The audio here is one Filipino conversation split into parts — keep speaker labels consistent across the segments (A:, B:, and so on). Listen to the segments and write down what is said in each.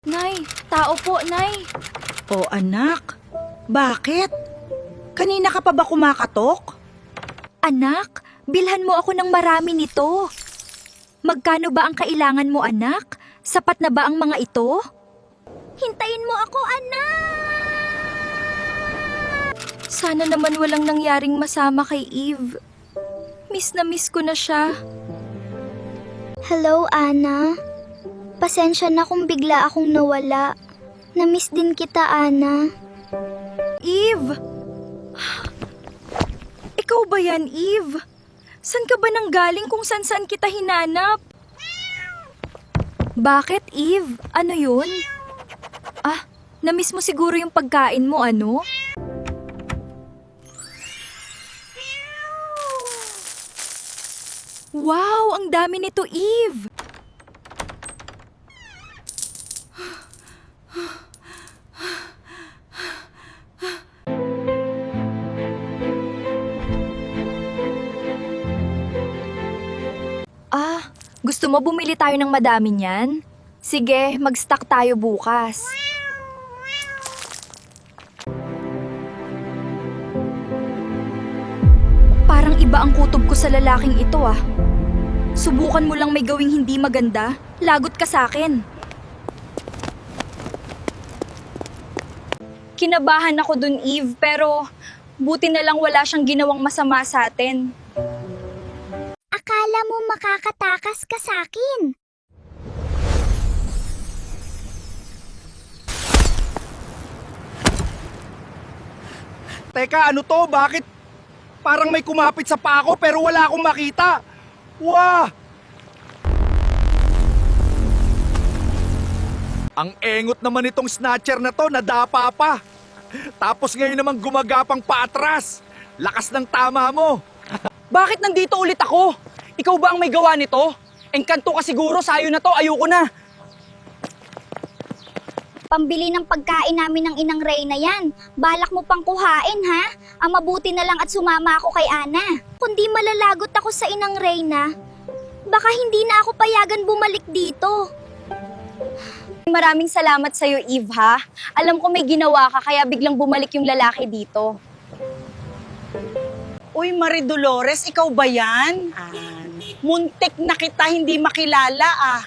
A: Nay, tao po, Nay.
B: O anak, bakit? Kanina ka pa ba kumakatok?
A: Anak, bilhan mo ako ng marami nito. Magkano ba ang kailangan mo, anak? Sapat na ba ang mga ito? Hintayin mo ako, anak! Sana naman walang nangyaring masama kay Eve. Miss na miss ko na siya.
C: Hello, Ana. Pasensya na kung bigla akong nawala. Namiss din kita, Ana.
A: Eve! Ikaw ba yan, Eve? San ka ba nanggaling kung saan kita hinanap? Bakit, Eve? Ano yun? Ah, namiss mo siguro yung pagkain mo, ano? Wow, ang dami nito, Eve! Ah, gusto mo bumili tayo ng madami niyan? Sige, mag-stock tayo bukas. Parang iba ang kutob ko sa lalaking ito ah. Subukan mo lang may gawing hindi maganda, lagot ka sa akin. Kinabahan ako dun, Eve, pero buti na lang wala siyang ginawang masama sa atin.
C: Akala mo makakatakas ka sa akin.
D: Teka, ano to? Bakit parang may kumapit sa pako pero wala akong makita? Wah! Ang engot naman itong snatcher na to, nadapa pa. Tapos ngayon naman gumagapang paatras. Lakas ng tama mo.
E: Bakit nandito ulit ako? Ikaw ba ang may gawa nito? Engkanto ka siguro, sayo na to, ayoko na.
C: Pambili ng pagkain namin ng Inang Reyna yan. Balak mo pang kuhain, ha? Ang mabuti na lang at sumama ako kay Ana. Kundi malalagot ako sa Inang Reyna, baka hindi na ako payagan bumalik dito.
A: Maraming salamat sa'yo, Eve, ha? Alam ko may ginawa ka kaya biglang bumalik yung lalaki dito.
E: Uy, Marie Dolores, ikaw ba yan? Muntik na kita hindi makilala, ah.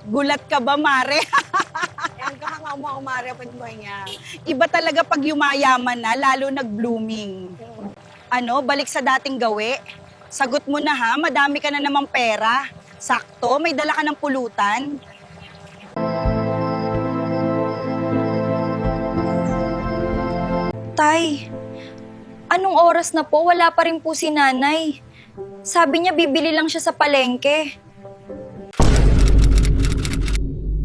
E: Gulat ka ba, Mare? Yan ka nga mo, Mare, pwede mo niya. Iba talaga pag yumayaman na, lalo nag-blooming. Ano, balik sa dating gawi? Sagot mo na ha, madami ka na namang pera. Sakto, may dala ka ng pulutan.
A: Tay, anong oras na po? Wala pa rin po si nanay. Sabi niya bibili lang siya sa palengke.